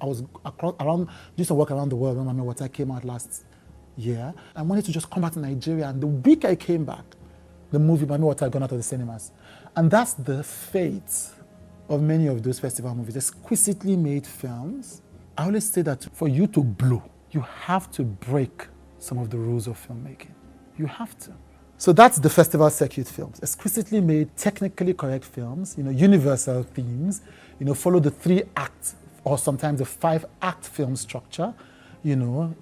I was around, used to work around the world when Moremi Water came out last year. I wanted to just come back to Nigeria, and the week I came back, the movie Moremi Water had gone out of the cinemas. And that's the fate of many of those festival movies, exquisitely made films. I always say that for you to blow, you have to break some of the rules of filmmaking. You have to. So that's the festival circuit films, exquisitely made, technically correct films, universal themes, follow the 3-act or sometimes the 5-act film structure.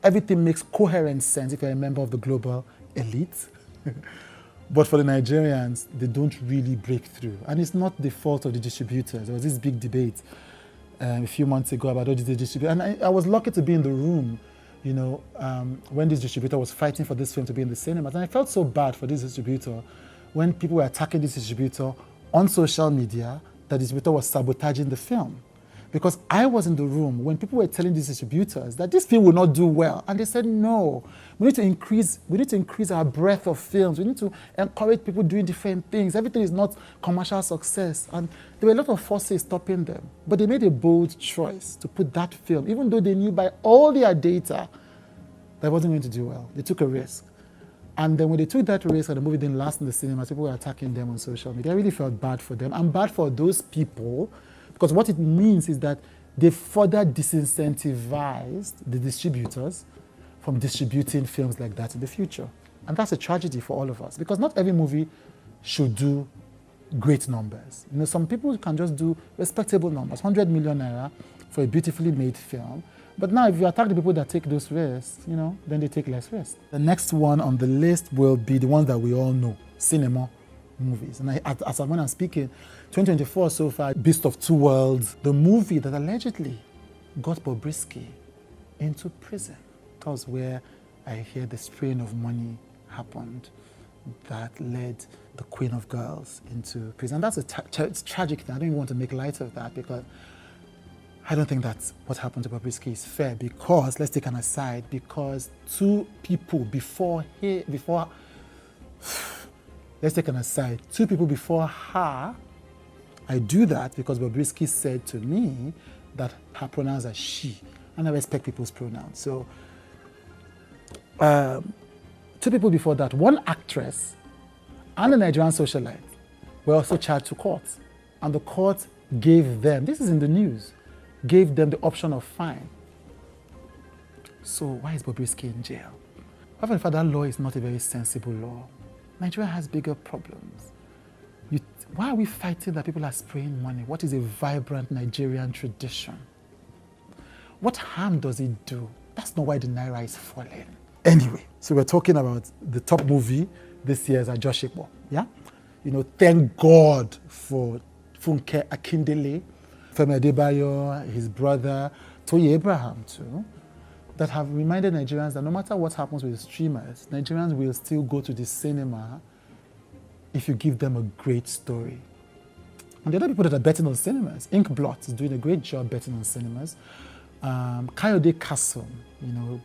Everything makes coherent sense if you're a member of the global elite. But for the Nigerians, they don't really break through. And it's not the fault of the distributors. There was this big debate a few months ago about all the distributors. And I was lucky to be in the room, when this distributor was fighting for this film to be in the cinemas. And I felt so bad for this distributor when people were attacking this distributor on social media, that the distributor was sabotaging the film. Because I was in the room when people were telling these distributors that this film will not do well. And they said, no, we need to increase our breadth of films. We need to encourage people doing different things. Everything is not commercial success. And there were a lot of forces stopping them. But they made a bold choice to put that film, even though they knew by all their data that it wasn't going to do well. They took a risk. And then when they took that risk and the movie didn't last in the cinemas, people were attacking them on social media. I really felt bad for them. And bad for those people, because what it means is that they further disincentivized the distributors from distributing films like that in the future. And that's a tragedy for all of us, because not every movie should do great numbers. Some people can just do respectable numbers, 100 million naira for a beautifully made film. But now if you attack the people that take those risks, then they take less risks. The next one on the list will be the ones that we all know, cinema movies. And when I'm speaking, 2024 so far, Beast of Two Worlds, the movie that allegedly got Bobrisky into prison. That was where I hear the spraying of money happened that led the Queen of Girls into prison. And that's a tragic thing. I don't even want to make light of that, because I don't think that's what happened to Bobrisky is fair, because, let's take an aside, because two people before her, I do that because Bobrisky said to me that her pronouns are she, and I respect people's pronouns. So, two people before that, one actress and a Nigerian socialite, were also charged to court. And the court gave them, this is in the news, gave them the option of fine. So why is Bobrisky in jail? However, that law is not a very sensible law. Nigeria has bigger problems. Why are we fighting that people are spraying money? What is a vibrant Nigerian tradition? What harm does it do? That's not why the Naira is falling. Anyway, so we're talking about the top movie this year is Ajosepọ̀. Yeah? Thank God for Funke Akindele, Femi Adebayo, his brother, Toye Abraham too, that have reminded Nigerians that no matter what happens with the streamers, Nigerians will still go to the cinema if you give them a great story. And the other people that are betting on cinemas, Inkblot is doing a great job betting on cinemas. Kayode Kasum,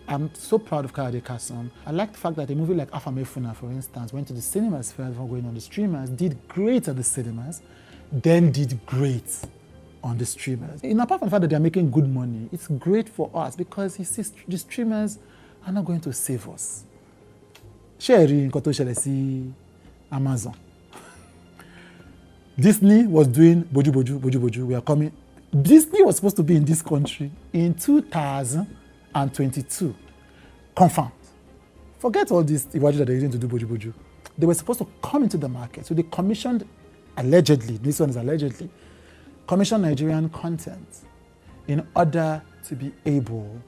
I'm so proud of Kayode Kasum. I like the fact that a movie like Afamefuna, for instance, went to the cinemas first before going on the streamers, did great at the cinemas, then did great on the streamers. Apart from the fact that they're making good money, it's great for us because you see the streamers are not going to save us. Sherry nǹkan tó ṣẹlẹ̀ sí Amazon. Disney was doing boju. We are coming. Disney was supposed to be in this country in 2022. Confirmed. Forget all this that they're using to do boju. They were supposed to come into the market. So they commissioned, allegedly, this one is allegedly, commissioned Nigerian content in order to be able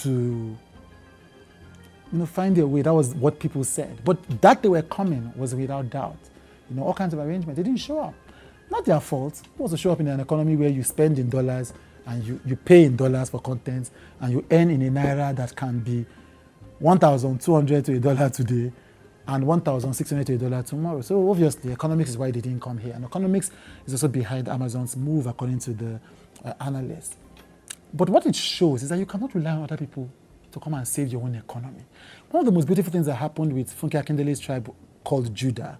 to find their way. That was what people said. But that they were coming was without doubt. All kinds of arrangements. They didn't show up. Not their fault. It was to show up in an economy where you spend in dollars and you pay in dollars for content and you earn in a naira that can be 1,200 to $1 today and 1,600 to $1 tomorrow. So obviously, economics is why they didn't come here. And economics is also behind Amazon's move, according to the analysts. But what it shows is that you cannot rely on other people to come and save your own economy. One of the most beautiful things that happened with Funke Akindele's tribe called Judah,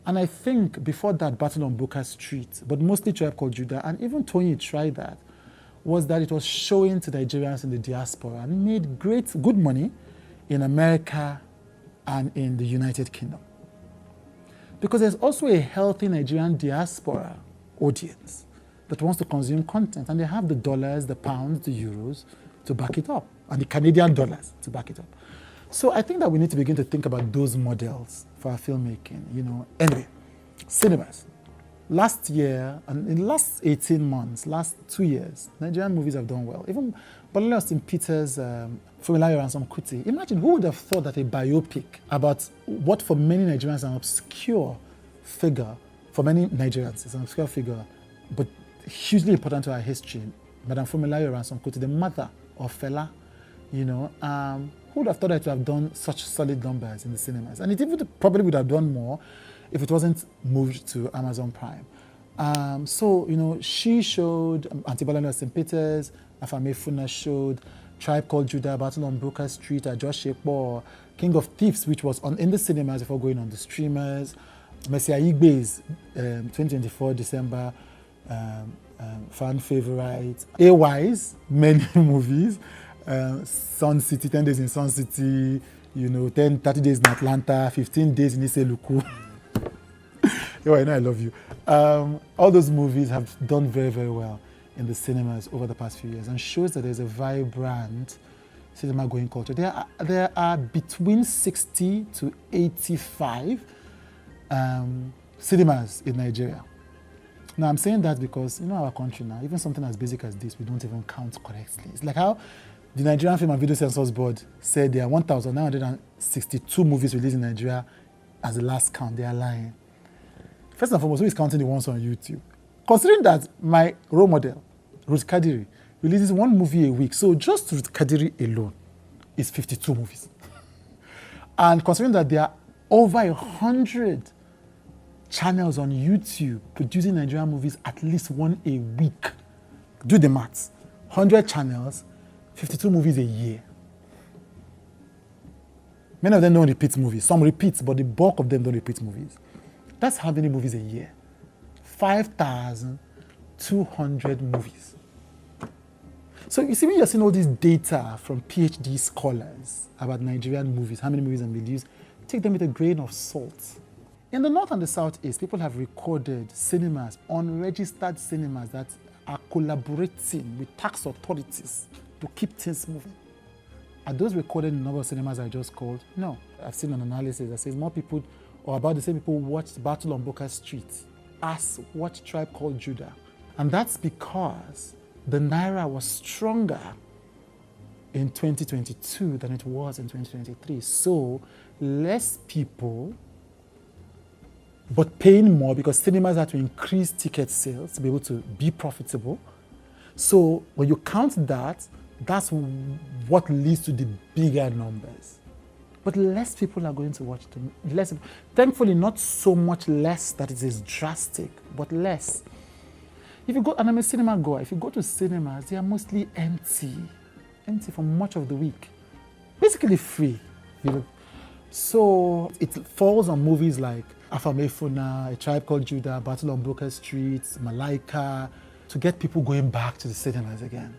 and I think before that, Battle on Booker Street, but mostly Tribe Called Judah, and even Tony tried that, was that it was showing to Nigerians in the diaspora and made good money in America and in the United Kingdom. Because there's also a healthy Nigerian diaspora audience that wants to consume content, and they have the dollars, the pounds, the euros to back it up, and the Canadian dollars to back it up. So I think that we need to begin to think about those models for our filmmaking, Anyway, cinemas. Last year, and in the last 18 months, last 2 years, Nigerian movies have done well. Even Bolale Austin Peters, Afolayan and some Kuti. Imagine, who would have thought that a biopic about what for many Nigerians is an obscure figure, for many Nigerians, it's an obscure figure, but hugely important to our history, Madam Afolayan and some Kuti, the mother of Fela, who would have thought that to have done such solid numbers in the cinemas? And it even probably would have done more if it wasn't moved to Amazon Prime. She showed, Bolale Austin Peters, Afame Funa showed, Tribe Called Judah, Battle on Broker Street, Josh Shekpo, King of Thieves, which was in the cinemas before going on the streamers, Messia Igbe's 2024 December fan favorite, AY's many movies, Sun City, 10 Days in Sun City, 30 Days in Atlanta, 15 Days in Iseluku. I know I love you. All those movies have done very, very well in the cinemas over the past few years, and shows that there's a vibrant cinema-going culture. There are between 60 to 85 cinemas in Nigeria. Now, I'm saying that because, our country now, even something as basic as this, we don't even count correctly. It's like how the Nigerian Film and Video Censors Board said there are 1,962 movies released in Nigeria as the last count. They are lying. First and foremost, who is counting the ones on YouTube? Considering that my role model, Ruth Kadiri, releases one movie a week, so just Ruth Kadiri alone is 52 movies. And considering that there are over 100 channels on YouTube producing Nigerian movies at least one a week, do the maths. 100 channels, 52 movies a year. Many of them don't repeat movies. Some repeat, but the bulk of them don't repeat movies. That's how many movies a year? 5,200 movies. So you see, when you're seeing all this data from PhD scholars about Nigerian movies, how many movies are released, take them with a grain of salt. In the North and the Southeast, people have recorded cinemas, unregistered cinemas that are collaborating with tax authorities to keep things moving. Are those recorded in the number of cinemas I just called? No. I've seen an analysis that says more people, or about the same people, watched Battle on Broker Street as watched Tribe Called Judah. And that's because the Naira was stronger in 2022 than it was in 2023. So less people, but paying more because cinemas had to increase ticket sales to be able to be profitable. So when you count that, that's what leads to the bigger numbers. But less people are going to watch them. Thankfully, not so much less that it is drastic, but less. If you go, and I'm a cinema goer, if you go to cinemas, they are mostly empty for much of the week. Basically free. So it falls on movies like Afame Funa, A Tribe Called Judah, Battle on Broker Street, Malaika, to get people going back to the cinemas again.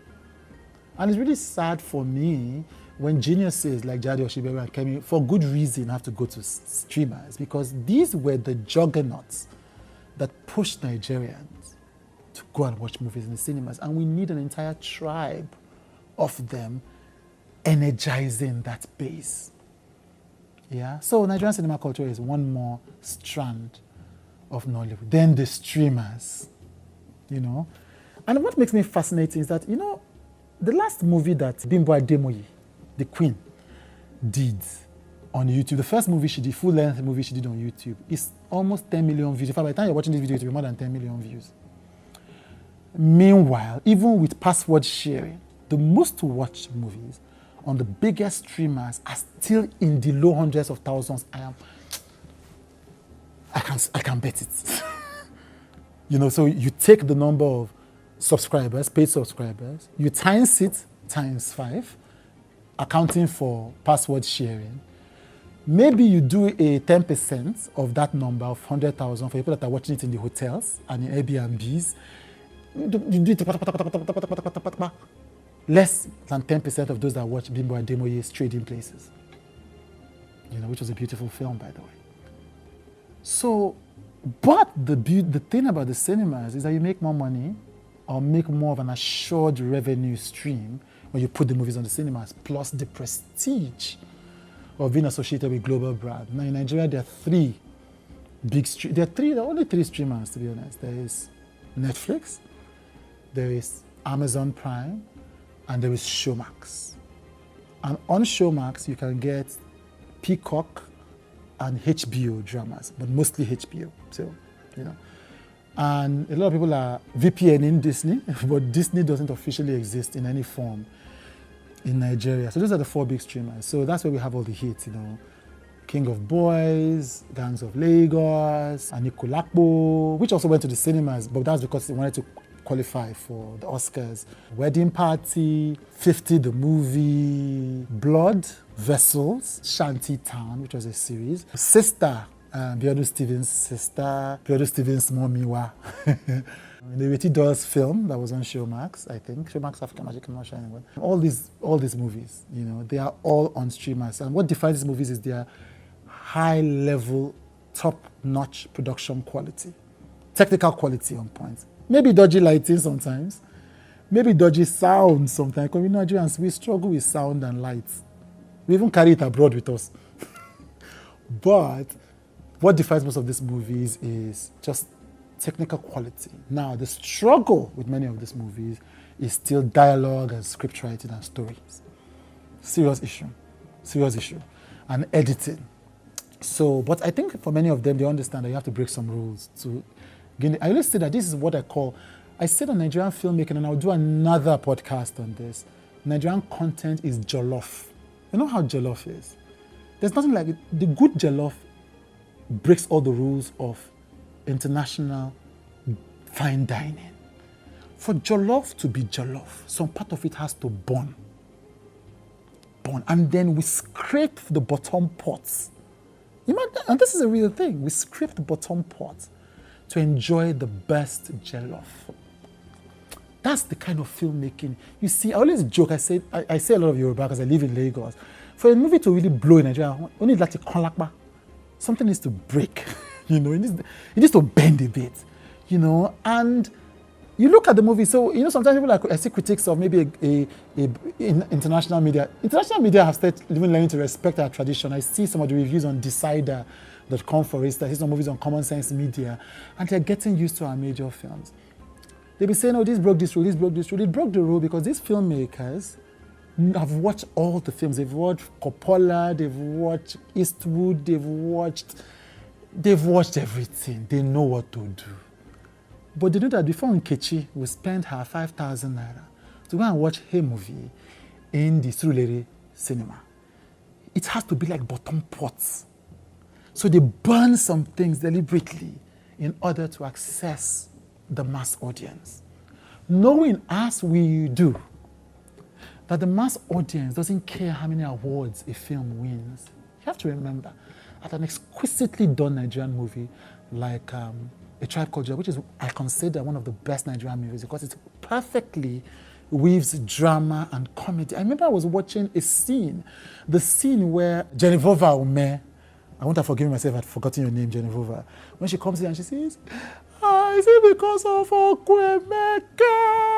And it's really sad for me when geniuses like Jade Oshiberu and Kemi, for good reason, have to go to streamers, because these were the juggernauts that pushed Nigerians to go and watch movies in the cinemas. And we need an entire tribe of them energizing that base. Yeah? So Nigerian cinema culture is one more strand of Nollywood. Then the streamers, And what makes me fascinating is that, the last movie that Bimbo Ademoye, the Queen, did on YouTube, the first movie she did, full-length movie she did on YouTube, is almost 10 million views. In fact, by the time you're watching this video, it will be more than 10 million views. Meanwhile, even with password sharing, the most watched movies on the biggest streamers are still in the low hundreds of thousands. I can bet it. So you take the number of subscribers, paid subscribers, you times it times 5, accounting for password sharing. Maybe you do a 10% of that number of 100,000 for people that are watching it in the hotels and in Airbnbs. You do it. Less than 10% of those that watch Bimbo and Ademoye trading places. Which was a beautiful film, by the way. So, but the thing about the cinemas is that you make more money or make more of an assured revenue stream when you put the movies on the cinemas, plus the prestige of being associated with global brand. Now in Nigeria, there are only three streamers, to be honest. There is Netflix, there is Amazon Prime, and there is Showmax. And on Showmax, you can get Peacock and HBO dramas, but mostly HBO. So, And a lot of people are VPNing Disney, but Disney doesn't officially exist in any form in Nigeria. So those are the four big streamers. So that's where we have all the hits, King of Boys, Gangs of Lagos, Anikulapo, which also went to the cinemas, but that's because they wanted to qualify for the Oscars. Wedding Party, 50 the movie, Blood, Vessels, Shanty Town, which was a series, Sister, Biodu Stevens' sister, Biodu Stevens' Momiwa. The Reti Dolls film that was on Showmax, I think. Showmax African Magic, I'm not sure anyway. All these movies, they are all on streamers. And what defines these movies is their high-level, top-notch production quality. Technical quality on point. Maybe dodgy lighting sometimes. Maybe dodgy sound sometimes. Because we Nigerians, we struggle with sound and lights. We even carry it abroad with us. But what defines most of these movies is just technical quality. Now, the struggle with many of these movies is still dialogue and script writing and stories. Serious issue. And editing. So, but I think for many of them, they understand that you have to break some rules to gain. I always say that this is what I said on Nigerian filmmaking, and I'll do another podcast on this. Nigerian content is jollof. You know how jollof is? There's nothing like it. The good jollof breaks all the rules of international fine dining. For jollof to be jollof, some part of it has to burn. And then we scrape the bottom pots. And this is a real thing. We scrape the bottom pot to enjoy the best jollof. That's the kind of filmmaking. You see, I always joke, I say a lot of Yoruba because I live in Lagos. For a movie to really blow in Nigeria, we need like a konlakpa. Something needs to break. It needs to bend a bit. And you look at the movie, so, sometimes people I see critics of maybe in international media. International media have started even learning to respect our tradition. I see some of the reviews on Decider.com, for instance. I see some movies on Common Sense Media, and they're getting used to our major films. They'll be saying, this broke this rule, this broke this rule. It broke the rule because these filmmakers have watched all the films. They've watched Coppola, they've watched Eastwood, they've watched everything. They know what to do. But they know that before Nkechi will spend her 5,000 naira to go and watch her movie in the Surulere cinema, it has to be like bottom pots. So they burn some things deliberately in order to access the mass audience. Knowing, as we do, that the mass audience doesn't care how many awards a film wins. You have to remember that an exquisitely done Nigerian movie like A Tribe Called Joy, which is, I consider, one of the best Nigerian movies because it perfectly weaves drama and comedy. I remember I was watching the scene where Genevova Ume, I won't have forgiven myself, I'd forgotten your name, Genevova, when she comes in and she says, is it because of Okwemeka?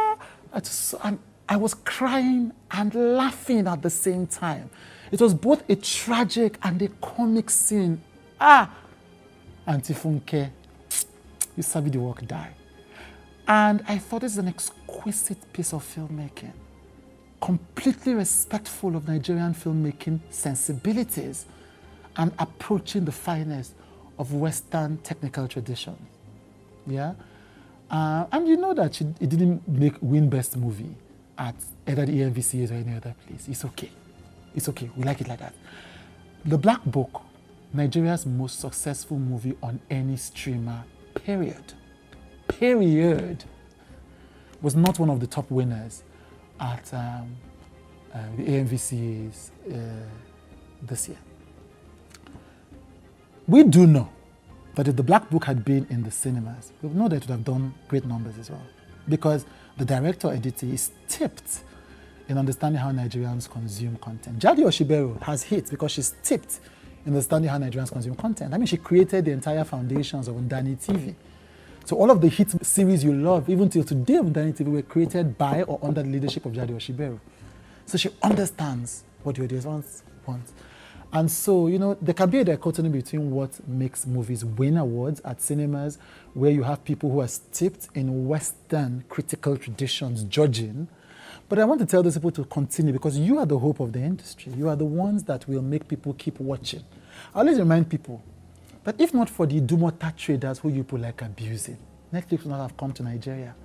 I was crying and laughing at the same time. It was both a tragic and a comic scene. Auntie Funke, you sabi the work die. And I thought this is an exquisite piece of filmmaking, completely respectful of Nigerian filmmaking sensibilities and approaching the finest of Western technical traditions. Yeah? And you know that it didn't win Best Movie at either the EMVCAs or any other place. It's okay. It's okay. We like it like that. The Black Book, Nigeria's most successful movie on any streamer, period, was not one of the top winners at the AMVCAs this year. We do know that if the Black Book had been in the cinemas, we know that it would have done great numbers as well. because the director, Adetiba, is tipped in understanding how Nigerians consume content. Jadi Oshibero has hits because she's tipped in understanding how Nigerians consume content. I mean, she created the entire foundations of Ndani TV. So all of the hit series you love, even till today of Ndani TV, were created by or under the leadership of Jadi Oshibero. So she understands what the audience wants. And so, there can be a dichotomy between what makes movies win awards at cinemas, where you have people who are steeped in Western critical traditions judging. But I want to tell those people to continue, because you are the hope of the industry. You are the ones that will make people keep watching. I always remind people that if not for the Idumota traders who you people like abusing, Netflix would not have come to Nigeria.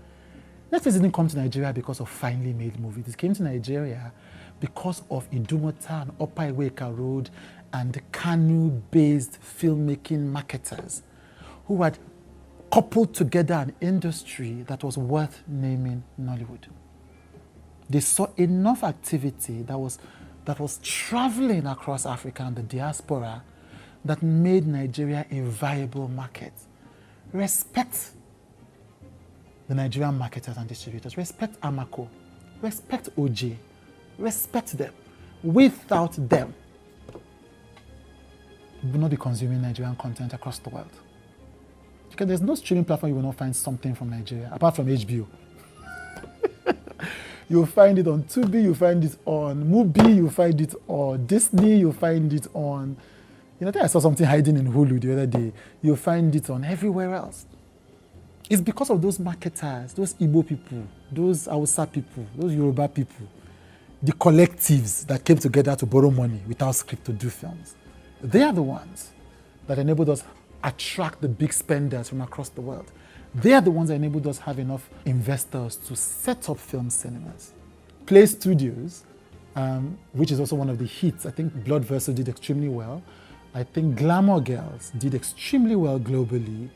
Netflix didn't come to Nigeria because of finely made movies. It came to Nigeria because of Idumota and Upper Iweka Road and Kano-based filmmaking marketers who had coupled together an industry that was worth naming Nollywood. They saw enough activity that was traveling across Africa and the diaspora that made Nigeria a viable market. Respect the Nigerian marketers and distributors. Respect Amako. Respect OJ. Respect them. Without them, we will not be consuming Nigerian content across the world. Because there's no streaming platform you will not find something from Nigeria, apart from HBO. You'll find it on Tubi, you'll find it on Mubi, you'll find it on Disney, you'll find it on... I think I saw something hiding in Hulu the other day. You'll find it on everywhere else. It's because of those marketers, those Igbo people, those Hausa people, those Yoruba people, the collectives that came together to borrow money without script to do films. They are the ones that enabled us attract the big spenders from across the world. They are the ones that enabled us have enough investors to set up film cinemas. Play Studios, which is also one of the hits. I think Blood Vessel did extremely well. I think Glamour Girls did extremely well globally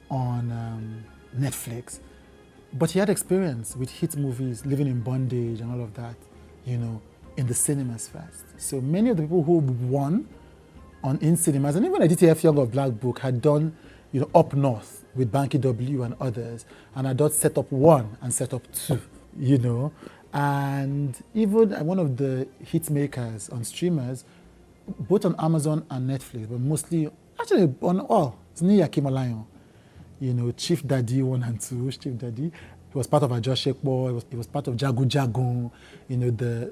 on Netflix. But he had experience with hit movies, Living in Bondage and all of that, in the cinemas first. So many of the people who won in cinemas, and even Aditya F. Young of Black Book had done, Up North with Banky W and others, and had done Set Up 1 and Set Up 2, And even one of the hit makers on streamers, both on Amazon and Netflix, but mostly, actually on all, it's Niya Kimalayon. Chief Daddy 1 and 2, Chief Daddy. He was part of Ajosekpo, he was part of Jagu Jagun,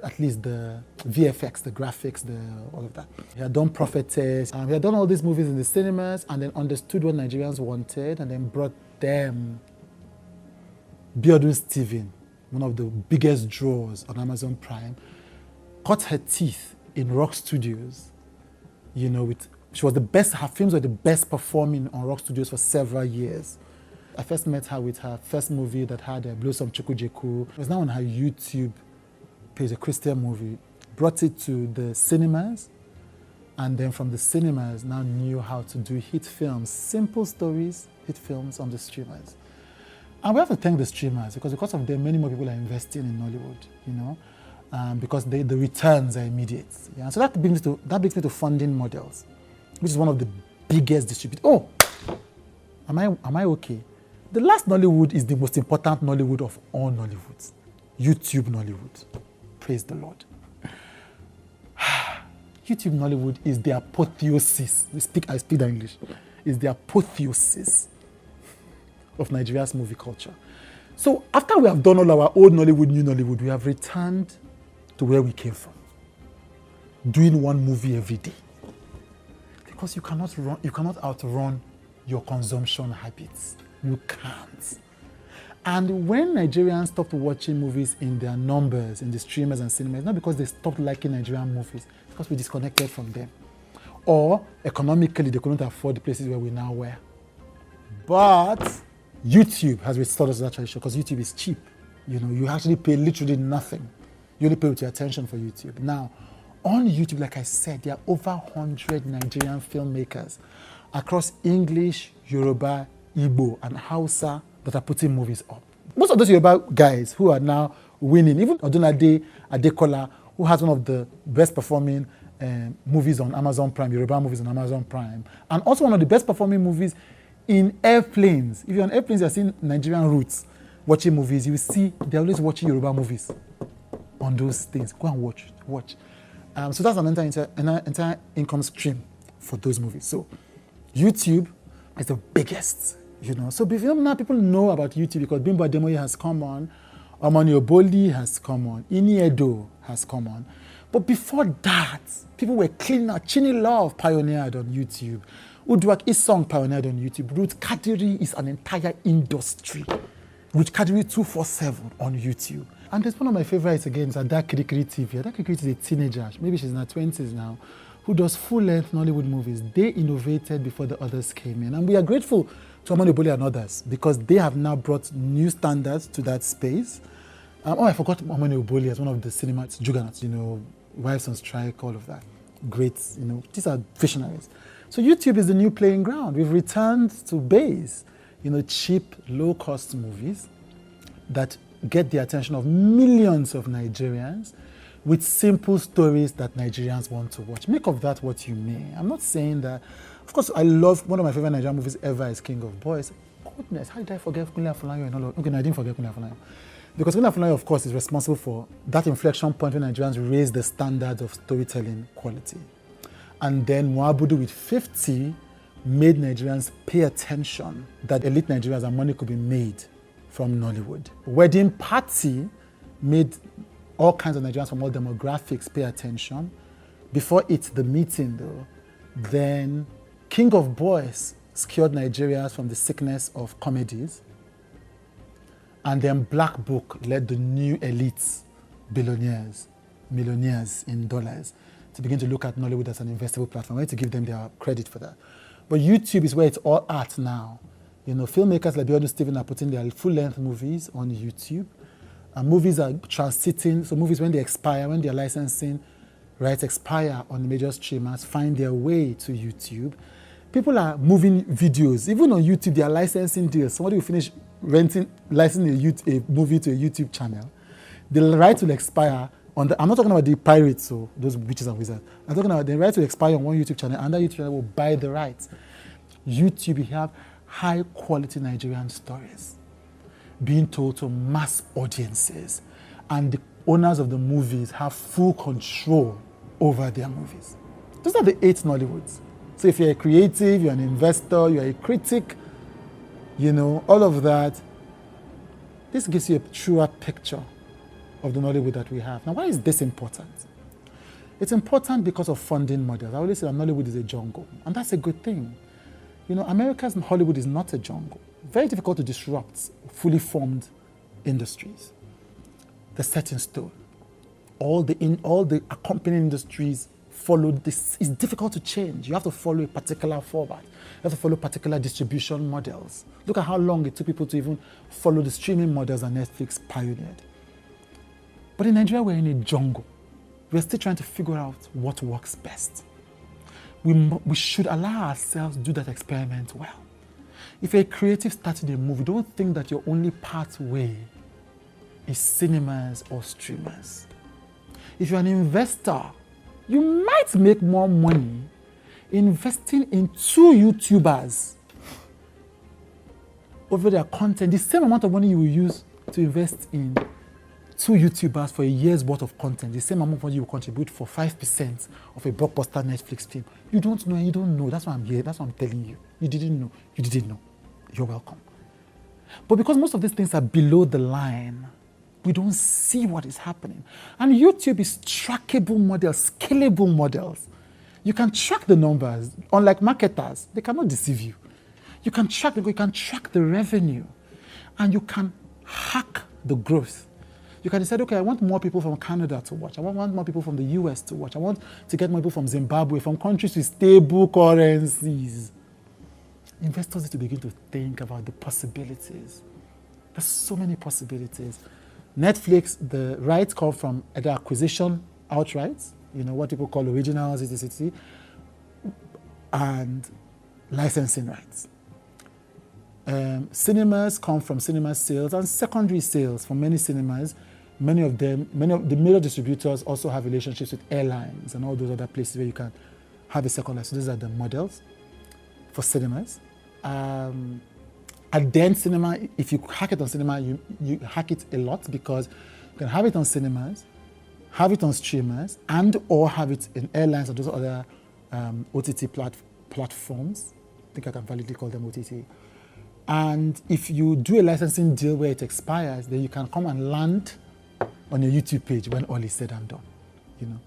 at least the VFX, the graphics, all of that. He had done Prophetess, he had done all these movies in the cinemas and then understood what Nigerians wanted and then brought them Biodun Steven, one of the biggest draws on Amazon Prime, cut her teeth in Rock Studios, she was the best, her films were the best performing on Rock Studios for several years. I first met her with her first movie that had Blossom Chukujeku. It was now on her YouTube page, a Christian movie. Brought it to the cinemas, and then from the cinemas now knew how to do hit films, simple stories, hit films on the streamers. And we have to thank the streamers because of them, many more people are investing in Nollywood, because the returns are immediate. Yeah? So that brings me to funding models, which is one of the biggest distributors. Oh, am I okay? The last Nollywood is the most important Nollywood of all Nollywoods. YouTube Nollywood. Praise the Lord. YouTube Nollywood is the apotheosis. I speak English. Is the apotheosis of Nigeria's movie culture. So after we have done all our old Nollywood, new Nollywood, we have returned to where we came from. Doing one movie every day. Because you cannot outrun your consumption habits. You can't. And when Nigerians stopped watching movies in their numbers, in the streamers and cinemas, not because they stopped liking Nigerian movies, it's because we disconnected from them. Or economically, they couldn't afford the places where we now were. But YouTube has restored us to that tradition because YouTube is cheap. You actually pay literally nothing. You only pay with your attention for YouTube. Now, on YouTube, like I said, there are over 100 Nigerian filmmakers across English, Yoruba, Igbo, and Hausa that are putting movies up. Most of those Yoruba guys who are now winning, even Odunade Adekola, who has one of the best performing movies on Amazon Prime, Yoruba movies on Amazon Prime, and also one of the best performing movies in airplanes. If you're on airplanes, you're seeing Nigerian roots. watching movies, you will see they're always watching Yoruba movies on those things. Go and watch. So that's an entire income stream for those movies. So YouTube is the biggest, So before now, people know about YouTube because Bimbo Ademoye has come on, Omoni Oboli has come on, Ini Edo has come on. But before that, people were cleaning out. Chini Love pioneered on YouTube. Uduak Isong pioneered on YouTube. Ruth Kadiri is an entire industry. Ruth Kadiri 247 on YouTube. And there's one of my favorites again, is Adakirijiri TV. Adakirijiri is a teenager, maybe she's in her 20s now, who does full-length Nollywood movies. They innovated before the others came in. And we are grateful to Omoni Oboli and others because they have now brought new standards to that space. I forgot Moremi Hall as one of the cinema juggernauts, Wives on Strike, all of that. Great, these are visionaries. So YouTube is the new playing ground. We've returned to base, cheap, low-cost movies that get the attention of millions of Nigerians with simple stories that Nigerians want to watch. Make of that what you may. I'm not saying that. Of course, I love one of my favorite Nigerian movies ever is King of Boys. Goodness, how did I forget Kunle and all of? Okay, no, I didn't forget Kunle and because Kunle and of course, is responsible for that inflection point when Nigerians raise the standards of storytelling quality. And then Mwabudu with 50 made Nigerians pay attention that elite Nigerians and money could be made from Nollywood. Wedding Party made all kinds of Nigerians from all demographics pay attention. Before it, The Meeting though, then King of Boys cured Nigerians from the sickness of comedies. And then Black Book led the new elites, billionaires, millionaires in dollars, to begin to look at Nollywood as an investable platform. I want to give them their credit for that. But YouTube is where it's all at now. Filmmakers like Biodu Steven are putting their full-length movies on YouTube. And movies are transiting, so movies when they expire, when their licensing rights expire on the major streamers, find their way to YouTube. People are moving videos. Even on YouTube, they are licensing deals. Somebody will finish licensing a movie to a YouTube channel. The rights will expire on I'm not talking about the pirates, so those witches and wizards. I'm talking about the rights will expire on one YouTube channel, and that YouTube channel will buy the rights. YouTube, you have high-quality Nigerian stories being told to mass audiences, and the owners of the movies have full control over their movies. Those are the 8 Nollywoods. So if you're a creative, you're an investor, you're a critic, all of that, this gives you a truer picture of the Nollywood that we have. Now, why is this important? It's important because of funding models. I always say that Nollywood is a jungle, and that's a good thing. America's Hollywood is not a jungle. Very difficult to disrupt fully formed industries. They're set in stone. All the accompanying industries follow this. It's difficult to change. You have to follow a particular format. You have to follow particular distribution models. Look at how long it took people to even follow the streaming models that Netflix pioneered. But in Nigeria, we're in a jungle. We're still trying to figure out what works best. We should allow ourselves to do that experiment well. If you're a creative starting a movie, don't think that your only pathway is cinemas or streamers. If you're an investor, you might make more money investing in 2 YouTubers over their content, the same amount of money you will use to invest in 2 YouTubers for a year's worth of content, the same amount of money you will contribute for 5% of a blockbuster Netflix film. You don't know and you don't know. That's why I'm here. That's what I'm telling you. You didn't know. You didn't know. You're welcome. But because most of these things are below the line, we don't see what is happening. And YouTube is trackable models, scalable models. You can track the numbers. Unlike marketers, they cannot deceive you. You can track the revenue, and you can hack the growth. You can decide, okay, I want more people from Canada to watch. I want more people from the US to watch. I want to get more people from Zimbabwe, from countries with stable currencies. Investors need to begin to think about the possibilities. There's so many possibilities. Netflix, the rights come from either acquisition outright, what people call originals, etc., and licensing rights. Cinemas come from cinema sales and secondary sales from many cinemas. Many of the major distributors also have relationships with airlines and all those other places where you can have a second life. So these are the models for cinemas. And then cinema, if you hack it on cinema, you hack it a lot, because you can have it on cinemas, have it on streamers, and or have it in airlines or those other OTT platforms. I think I can validly call them OTT. And if you do a licensing deal where it expires, then you can come and land on your YouTube page when all is said and done. You know,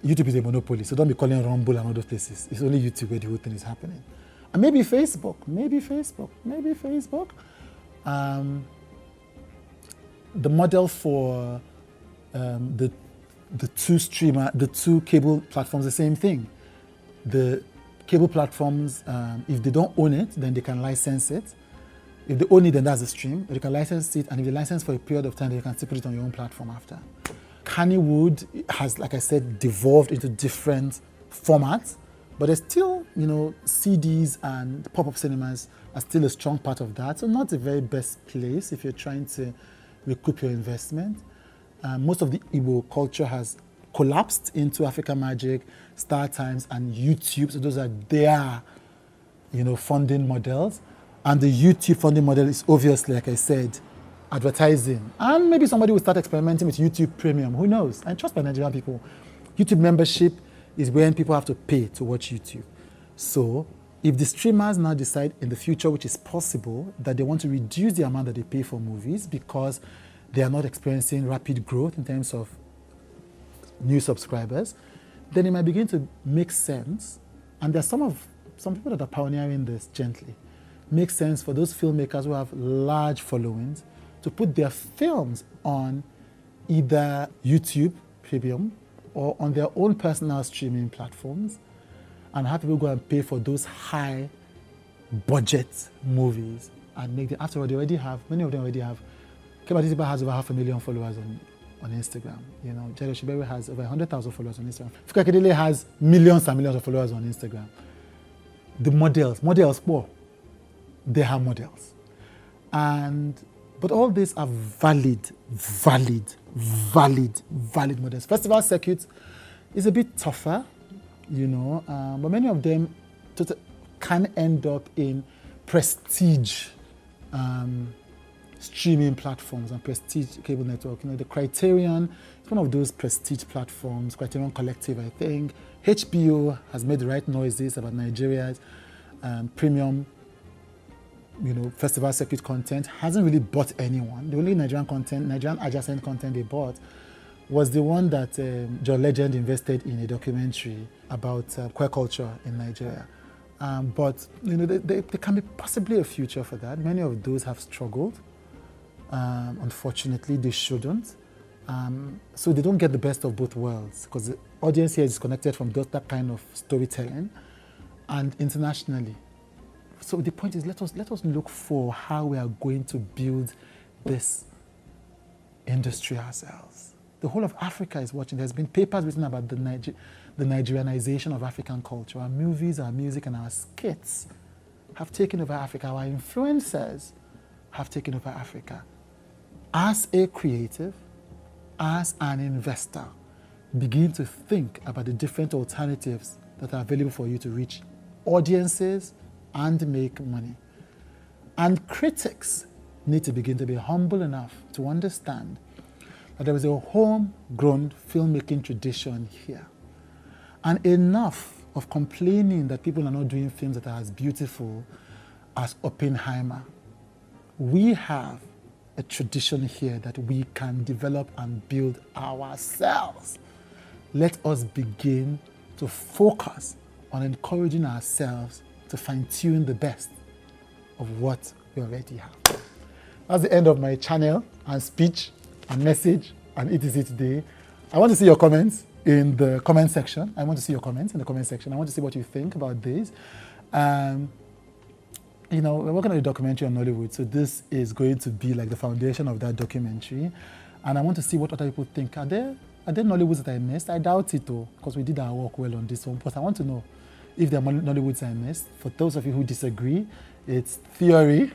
YouTube is a monopoly, so don't be calling Rumble and other places. It's only YouTube where the whole thing is happening. And maybe Facebook. The model for the two cable platforms, the same thing. The cable platforms, if they don't own it, then they can license it. If they own it, then that's a stream. They can license it, and if they license for a period of time, then you can still put it on your own platform after. Nollywood has, like I said, devolved into different formats, but there's still, you know, CDs and pop-up cinemas are still a strong part of that. So not the very best place if you're trying to recoup your investment. Most of the Igbo culture has collapsed into Africa Magic, Star Times, and YouTube. So those are their, you know, funding models. And the YouTube funding model is obviously, like I said, advertising. And maybe somebody will start experimenting with YouTube Premium. Who knows? And trust my Nigerian people, YouTube membership is when people have to pay to watch YouTube. So if the streamers now decide in the future, which is possible, that they want to reduce the amount that they pay for movies because they are not experiencing rapid growth in terms of new subscribers, then it might begin to make sense. And there's some people that are pioneering this gently. Makes sense for those filmmakers who have large followings to put their films on either YouTube Premium or on their own personal streaming platforms, and have people go and pay for those high budget movies and make them. After all, many of them already have. Adetiba has over 500,000 followers on Instagram. You know, Jere Shibere has over 100,000 followers on Instagram. Kadiri has millions and millions of followers on Instagram. The models, poor. They have models. But all these are valid models. Festival circuit is a bit tougher, you know, but many of them can end up in prestige streaming platforms and prestige cable network. You know, the Criterion is one of those prestige platforms, Criterion Collective, I think. HBO has made the right noises about Nigeria's premium, you know, festival circuit content. Hasn't really bought anyone. The only Nigerian adjacent content they bought was the one that John Legend invested in a documentary about queer culture in Nigeria. But you know, there can be possibly a future for that. Many of those have struggled. Unfortunately, they shouldn't. So they don't get the best of both worlds, because the audience here is connected from that kind of storytelling and internationally. So the point is, let us look for how we are going to build this industry ourselves. The whole of Africa is watching. There's been papers written about the Nigerianization of African culture. Our movies, our music, and our skits have taken over Africa. Our influencers have taken over Africa. As a creative, as an investor, begin to think about the different alternatives that are available for you to reach audiences and make money. And critics need to begin to be humble enough to understand that there is a homegrown filmmaking tradition here. And enough of complaining that people are not doing films that are as beautiful as Oppenheimer. We have a tradition here that we can develop and build ourselves. Let us begin to focus on encouraging ourselves to fine-tune the best of what we already have. That's the end of my channel and speech and message and etc. today. I want to see your comments in the comment section. I want to see what you think about this. You know, we're working on a documentary on Nollywood, so this is going to be like the foundation of that documentary. And I want to see what other people think. Are there Nollywoods that I missed? I doubt it though, because we did our work well on this one. But I want to know if there are Nollywoods I missed. For those of you who disagree, it's theory,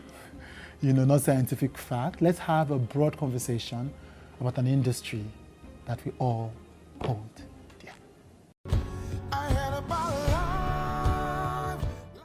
you know, not scientific fact. Let's have a broad conversation about an industry that we all hold.